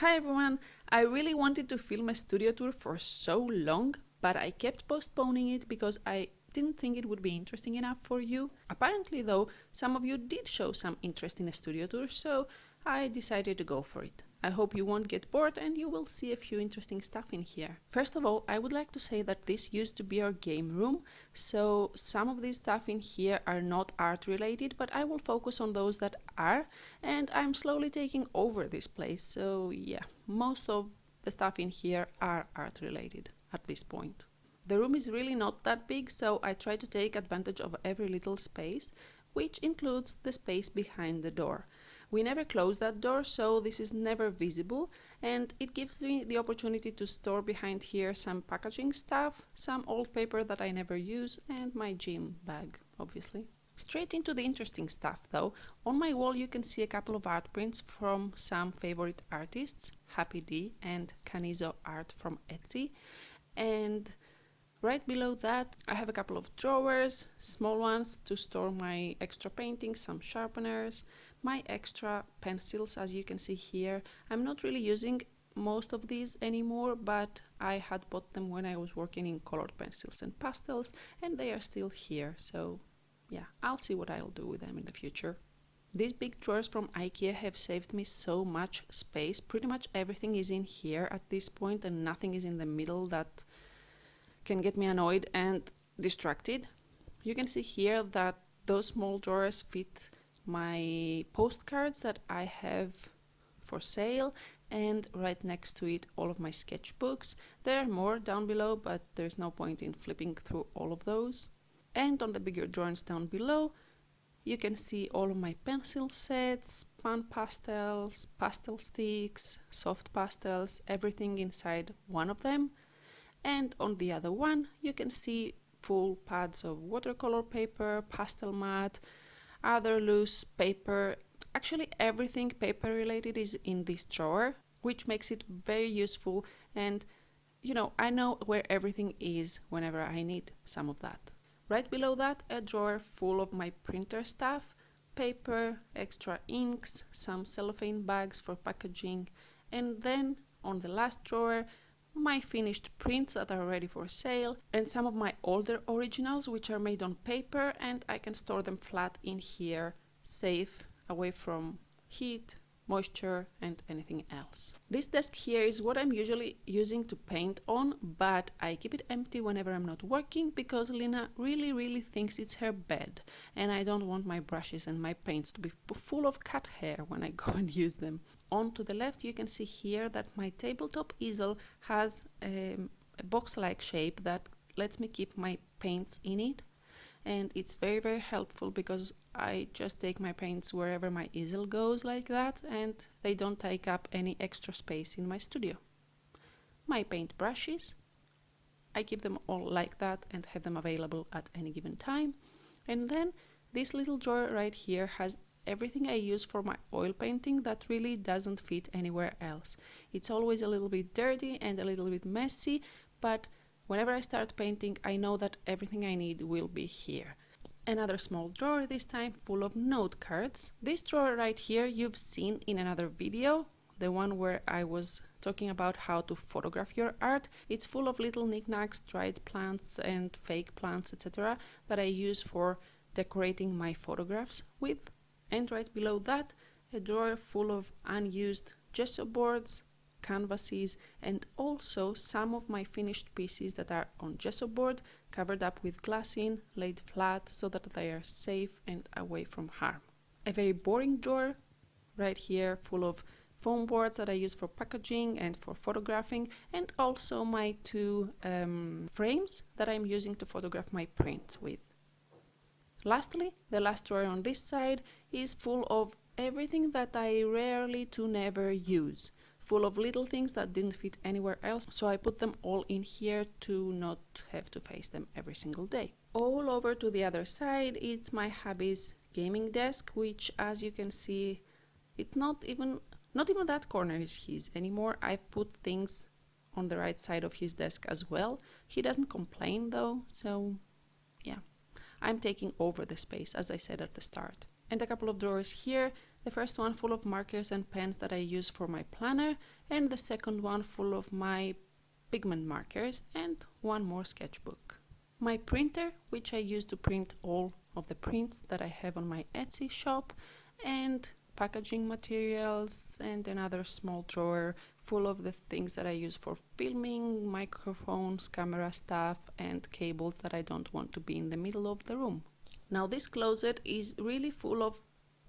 Hi everyone! I really wanted to film a studio tour for so long, but I kept postponing it because I didn't think it would be interesting enough for you. Apparently though, some of you did show some interest in a studio tour, so I decided to go for it. I hope you won't get bored and you will see a few interesting stuff in here. First of all, I would like to say that this used to be our game room, so some of these stuff in here are not art related, but I will focus on those that are, and I'm slowly taking over this place, so yeah, most of the stuff in here are art related at this point. The room is really not that big, so I try to take advantage of every little space, which includes the space behind the door. We never close that door, so this is never visible, and it gives me the opportunity to store behind here some packaging stuff, some old paper that I never use, and my gym bag, obviously. Straight into the interesting stuff though. On my wall you can see a couple of art prints from some favorite artists, Happy D and Canizo art from Etsy, and right below that I have a couple of drawers, small ones to store my extra paintings, some sharpeners, my extra pencils. As you can see here, I'm not really using most of these anymore, but I had bought them when I was working in colored pencils and pastels, and they are still here, so yeah, I'll see what I'll do with them in the future. These big drawers from IKEA have saved me so much space. Pretty much everything is in here at this point and nothing is in the middle that can get me annoyed and distracted. You can see here that those small drawers fit my postcards that I have for sale, and right next to it all of my sketchbooks. There are more down below, but there's no point in flipping through all of those. And on the bigger drawers down below you can see all of my pencil sets, pan pastels, pastel sticks, soft pastels, everything inside one of them. And on the other one you can see full pads of watercolor paper, pastel mat, other loose paper. Actually everything paper related is in this drawer, which makes it very useful, and I know where everything is whenever I need some of that. Right below that, a drawer full of my printer stuff, paper, extra inks, some cellophane bags for packaging, and then on the last drawer my finished prints that are ready for sale, and some of my older originals which are made on paper, and I can store them flat in here, safe, away from heat, moisture and anything else. This desk here is what I'm usually using to paint on, but I keep it empty whenever I'm not working because Lina really thinks it's her bed, and I don't want my brushes and my paints to be full of cat hair when I go and use them. On to the left you can see here that my tabletop easel has a box-like shape that lets me keep my paints in it, and it's very helpful because I just take my paints wherever my easel goes like that, and they don't take up any extra space in my studio. My paint brushes, I keep them all like that and have them available at any given time. And then this little drawer right here has everything I use for my oil painting that really doesn't fit anywhere else. It's always a little bit dirty and a little bit messy, but whenever I start painting I know that everything I need will be here. Another small drawer, this time full of note cards. This drawer right here you've seen in another video, the one where I was talking about how to photograph your art. It's full of little knickknacks, dried plants and fake plants, etc. that I use for decorating my photographs with. And right below that, a drawer full of unused gesso boards, canvases, and also some of my finished pieces that are on gesso board, covered up with glassine, laid flat so that they are safe and away from harm. A very boring drawer right here full of foam boards that I use for packaging and for photographing, and also my two frames that I'm using to photograph my prints with. Lastly, the last drawer on this side is full of everything that I rarely to never use, full of little things that didn't fit anywhere else, so I put them all in here to not have to face them every single day. All over to the other side, it's my hubby's gaming desk, which, as you can see, it's not even that corner is his anymore. I've put things on the right side of his desk as well. He doesn't complain though, so yeah, I'm taking over the space, as I said at the start. And a couple of drawers here The first one full of markers and pens that I use for my planner, and the second one full of my pigment markers and one more sketchbook. My printer, which I use to print all of the prints that I have on my Etsy shop, and packaging materials, and another small drawer full of the things that I use for filming, microphones, camera stuff, and cables that I don't want to be in the middle of the room. Now this closet is really full of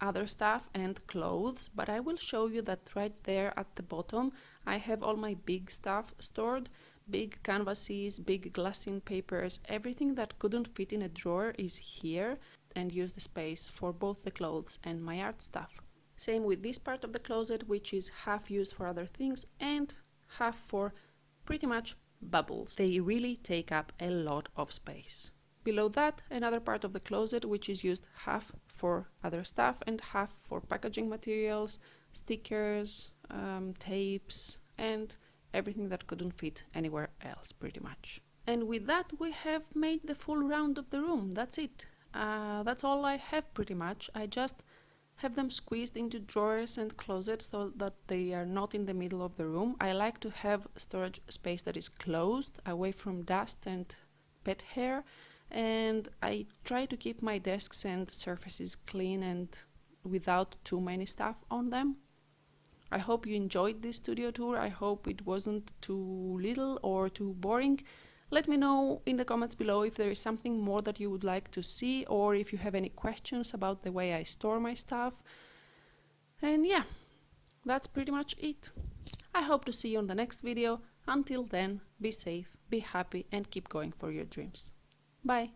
other stuff and clothes, but I will show you that right there at the bottom I have all my big stuff stored. Big canvases, big glassine papers, everything that couldn't fit in a drawer is here, and use the space for both the clothes and my art stuff. Same with this part of the closet, which is half used for other things and half for pretty much bubbles. They really take up a lot of space. Below that, another part of the closet which is used half for other stuff and half for packaging materials, stickers, tapes, and everything that couldn't fit anywhere else pretty much. And with that we have made the full round of the room. That's it. That's all I have pretty much. I just have them squeezed into drawers and closets so that they are not in the middle of the room. I like to have storage space that is closed, away from dust and pet hair, and I try to keep my desks and surfaces clean and without too many stuff on them. I hope you enjoyed this studio tour. I hope it wasn't too little or too boring. Let me know in the comments below if there is something more that you would like to see, or if you have any questions about the way I store my stuff. And yeah, that's pretty much it. I hope to see you on the next video. Until then, be safe, be happy, and keep going for your dreams. Bye!